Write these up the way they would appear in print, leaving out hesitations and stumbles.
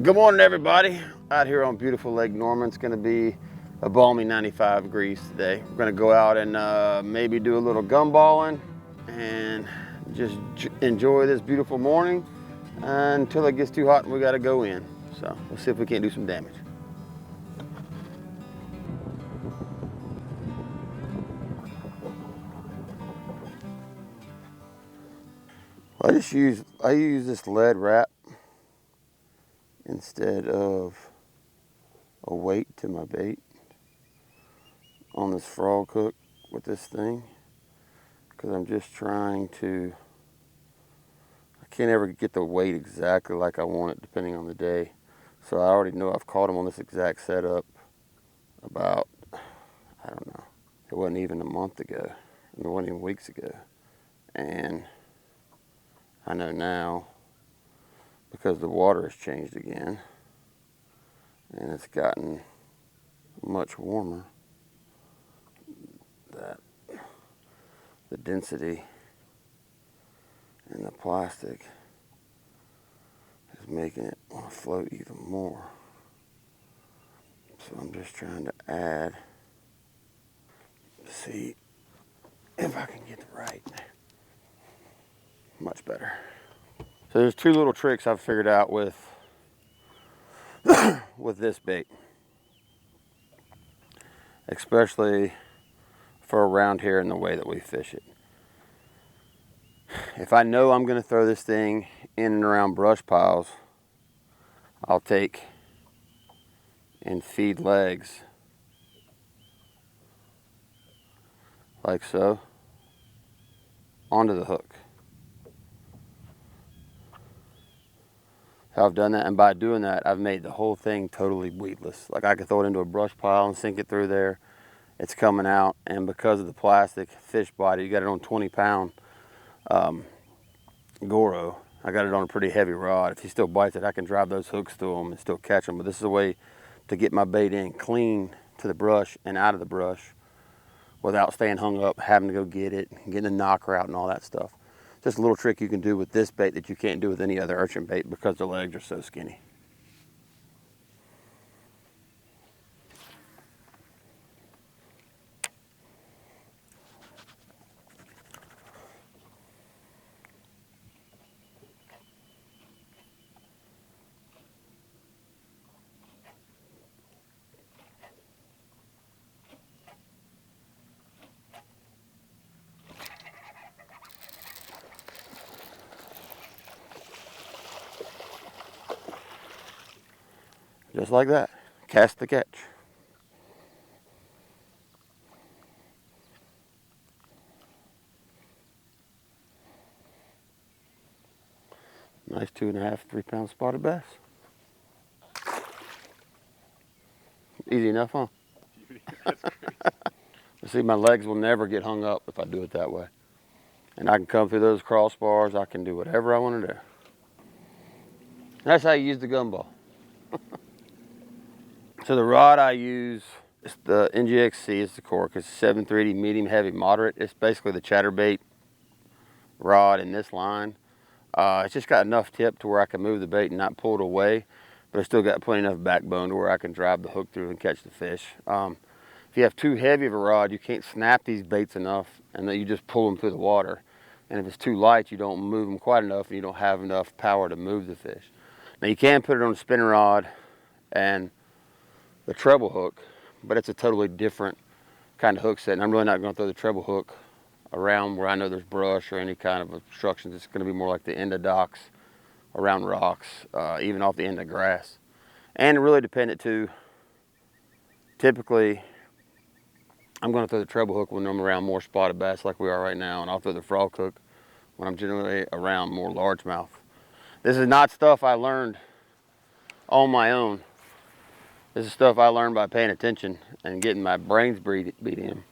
Good morning, everybody. Out here on beautiful Lake Norman. It's going to be a balmy 95 degrees today. We're going to go out and maybe do a little gumballing and just enjoy this beautiful morning until it gets too hot and we got to go in. So we'll see if we can't do some damage. I use this lead wrap instead of a weight to my bait on this frog hook with this thing, because I'm just trying to, I can't ever get the weight exactly like I want it depending on the day. So I already know I've caught them on this exact setup about, I don't know, it wasn't even a month ago, it wasn't even weeks ago. And I know now, because the water has changed again and it's gotten much warmer, that the density in the plastic is making it want to float even more. So I'm just trying to add to see if I can get it right. Much better. So there's two little tricks I've figured out with with this bait, especially for around here in the way that we fish it. If I know I'm going to throw this thing in and around brush piles, I'll take and feed legs like so onto the hook. I've done that, and by doing that, I've made the whole thing totally weedless. Like I could throw it into a brush pile and sink it through there. It's coming out, and because of the plastic fish body, you got it on 20-pound Goro. I got it on a pretty heavy rod. If he still bites it, I can drive those hooks through them and still catch them. But this is a way to get my bait in clean to the brush and out of the brush without staying hung up, having to go get it, getting the knocker out and all that stuff. Just a little trick you can do with this bait that you can't do with any other urchin bait because the legs are so skinny. Just like that. Cast the catch. Nice 2.5, 3-pound spotted bass. Easy enough, huh? See, my legs will never get hung up if I do it that way. And I can come through those crossbars. I can do whatever I want to do. That's how you use the gumball. So the rod I use is the NGXC, it's the cork. It's 730 medium, heavy, moderate. It's basically the chatterbait rod in this line. It's just got enough tip to where I can move the bait and not pull it away, but it's still got plenty enough backbone to where I can drive the hook through and catch the fish. If you have too heavy of a rod, you can't snap these baits enough, and then you just pull them through the water. And if it's too light, you don't move them quite enough, and you don't have enough power to move the fish. Now you can put it on a spinning rod and the treble hook, but it's a totally different kind of hook set, and I'm really not going to throw the treble hook around where I know there's brush or any kind of obstructions. It's going to be more like the end of docks, around rocks, even off the end of grass. And really dependent too, typically I'm going to throw the treble hook when I'm around more spotted bass like we are right now, and I'll throw the frog hook when I'm generally around more largemouth. This is not stuff I learned on my own. This is stuff I learned by paying attention and getting my brains beat in.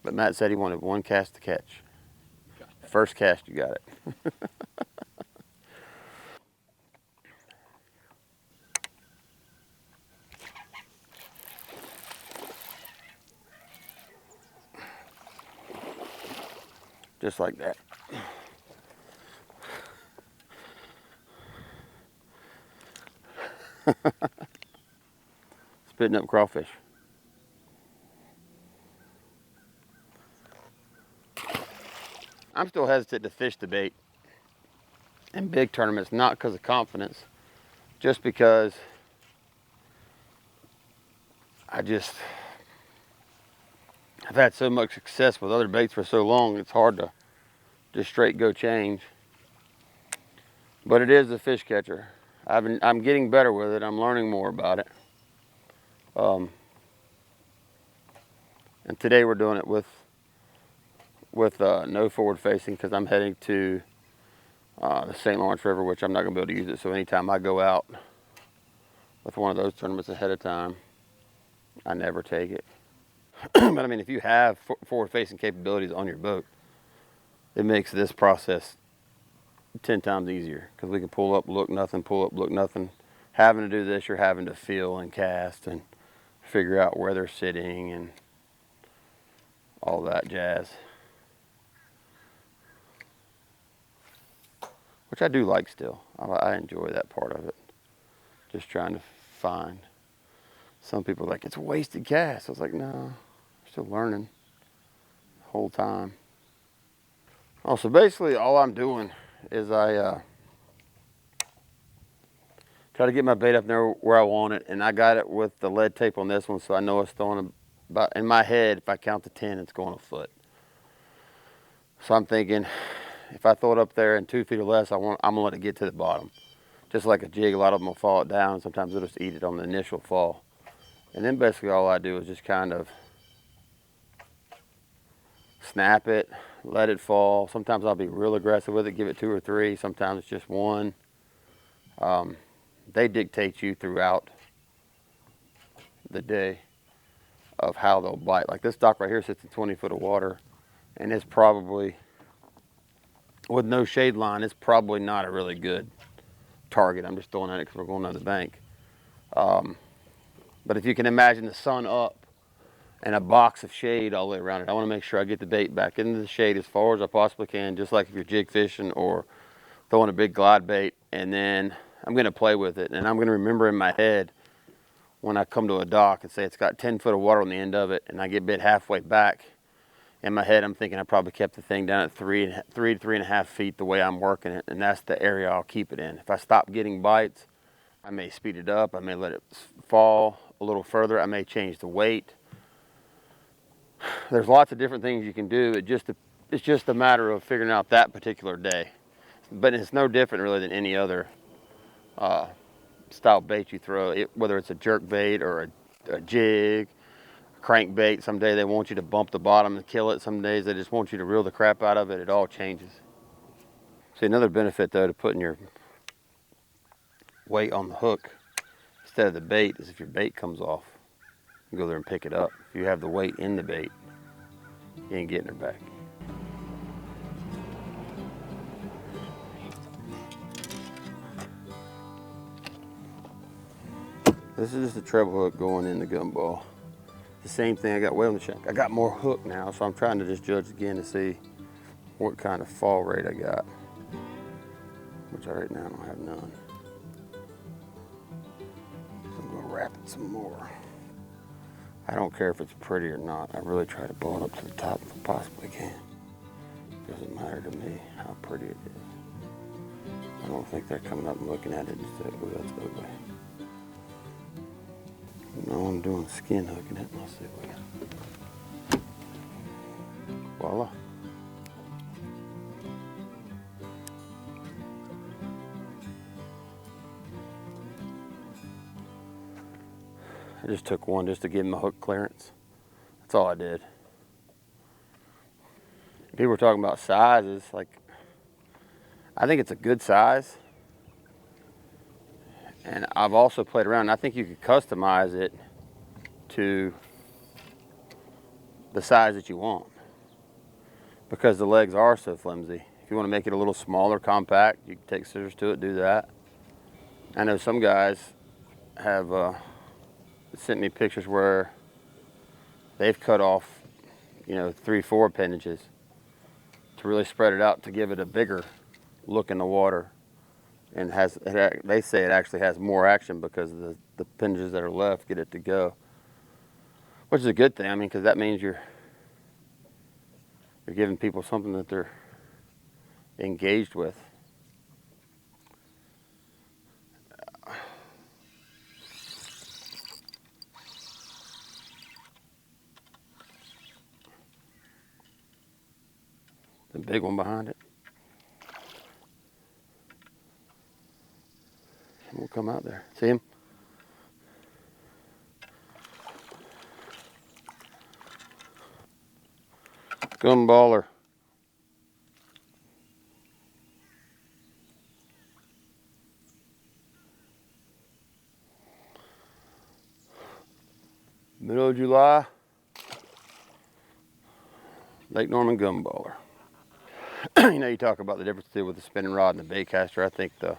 But Matt said he wanted one cast to catch. First cast, you got it. Just like that. Spitting up crawfish. I'm still hesitant to fish the bait in big tournaments, not because of confidence, just because I've had so much success with other baits for so long, it's hard to just straight go change. But it is a fish catcher. I'm getting better with it. I'm learning more about it. And today we're doing it with no forward facing, because I'm heading to the St. Lawrence River, which I'm not going to be able to use it. So anytime I go out with one of those tournaments ahead of time, I never take it. But I mean, if you have forward facing capabilities on your boat, it makes this process 10 times easier, because we can pull up, look nothing, pull up, look nothing. Having to do this, you're having to feel and cast and figure out where they're sitting and all that jazz, which I do like still. I enjoy that part of it, just trying to find. Some people are like, it's a wasted cast. I was like, no, I'm still learning the whole time. Oh, so basically all I'm doing is I try to get my bait up there where I want it, and I got it with the lead tape on this one, so I know it's throwing about, in my head, if I count to 10, it's going a foot. So I'm thinking, if I throw it up there in 2 feet or less, I'm gonna let it get to the bottom. Just like a jig, a lot of them will fall it down. Sometimes they'll just eat it on the initial fall. And then basically all I do is just kind of snap it, let it fall. Sometimes I'll be real aggressive with it, give it 2 or 3. Sometimes it's just 1. They dictate you throughout the day of how they'll bite. Like this dock right here sits in 20 foot of water, and it's probably, with no shade line, it's probably not a really good target. I'm just throwing at it because we're going down the bank. But if you can imagine the sun up and a box of shade all the way around it, I want to make sure I get the bait back into the shade as far as I possibly can, just like if you're jig fishing or throwing a big glide bait. And then I'm going to play with it, and I'm going to remember in my head when I come to a dock and say it's got 10 foot of water on the end of it, and I get bit halfway back. In my head, I'm thinking I probably kept the thing down at 3 to 3.5 feet the way I'm working it, and that's the area I'll keep it in. If I stop getting bites, I may speed it up. I may let it fall a little further. I may change the weight. There's lots of different things you can do. It's just a matter of figuring out that particular day. But it's no different really than any other style bait you throw, whether it's a jerk bait or a jig, crankbait. Some day they want you to bump the bottom and kill it. Some days they just want you to reel the crap out of it. It all changes. See, another benefit though to putting your weight on the hook instead of the bait is if your bait comes off, you go there and pick it up. If you have the weight in the bait, you ain't getting her back. This is just a treble hook going in the gumball. The same thing I got way on the shank. I got more hook now, so I'm trying to just judge again to see what kind of fall rate I got, which right now I don't have none. So I'm gonna wrap it some more. I don't care if it's pretty or not. I really try to blow it up to the top if I possibly can. It doesn't matter to me how pretty it is. I don't think they're coming up and looking at it and say, oh, that's ugly. No, I'm doing skin hooking it. Let's see what we got. Voila. I just took one just to give him a hook clearance. That's all I did. People were talking about sizes. Like, I think it's a good size. And I've also played around. I think you could customize it to the size that you want, because the legs are so flimsy. If you want to make it a little smaller, compact, you can take scissors to it, do that. I know some guys have sent me pictures where they've cut off, 3-4 appendages to really spread it out to give it a bigger look in the water. and they say it actually has more action because the hinges that are left get it to go, which is a good thing. I mean, because that means you're giving people something that they're engaged with. The big one behind it. And we'll come out there. See him? Gumballer. Middle of July. Lake Norman Gumballer. You know, you talk about the difference with the spinning rod and the baitcaster. I think the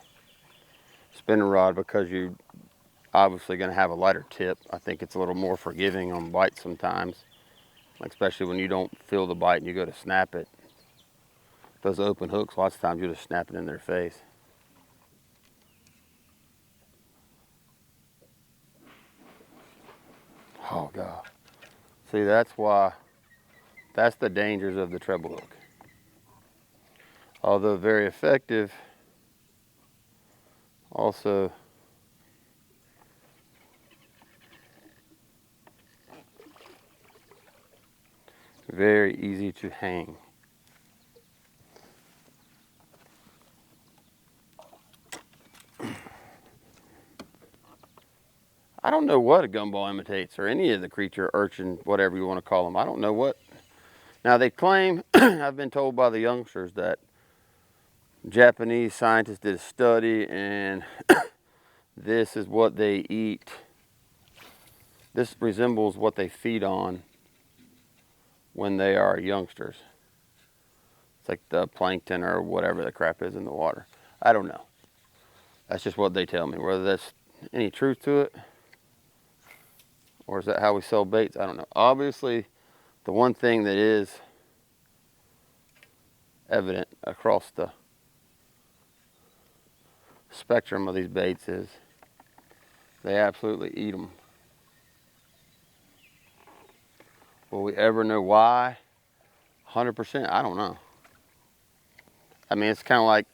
spinning rod, because you obviously going to have a lighter tip, I think it's a little more forgiving on bites sometimes, like especially when you don't feel the bite and you go to snap it. Those open hooks, lots of times you just snap it in their face. Oh God. See, that's the dangers of the treble hook. Although very effective, also very easy to hang. I don't know what a gumball imitates, or any of the creature, urchin, whatever you want to call them. I don't know what. Now they claim, I've been told by the youngsters that Japanese scientists did a study and this is what they eat. This resembles what they feed on when they are youngsters. It's like the plankton or whatever the crap is in the water. I don't know. That's just what they tell me. Whether that's any truth to it, or is that how we sell baits? I don't know. Obviously, the one thing that is evident across the spectrum of these baits is they absolutely eat them. Will we ever know why? 100%? I don't know. I mean, it's kind of like,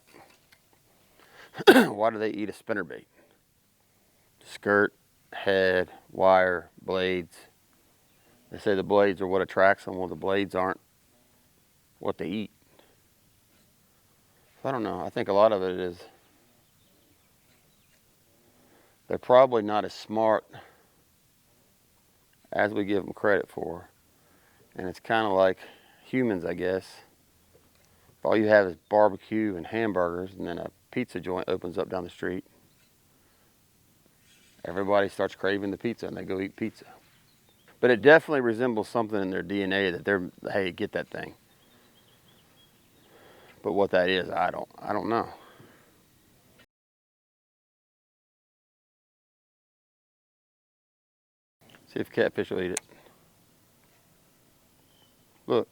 why do they eat a spinnerbait? Skirt, head, wire, blades. They say the blades are what attracts them. Well, the blades aren't what they eat. I don't know. I think a lot of it is they're probably not as smart as we give them credit for. And it's kind of like humans, I guess. If all you have is barbecue and hamburgers, and then a pizza joint opens up down the street, everybody starts craving the pizza and they go eat pizza. But it definitely resembles something in their DNA that they're, hey, get that thing. But what that is, I don't know. See if catfish will eat it. Look.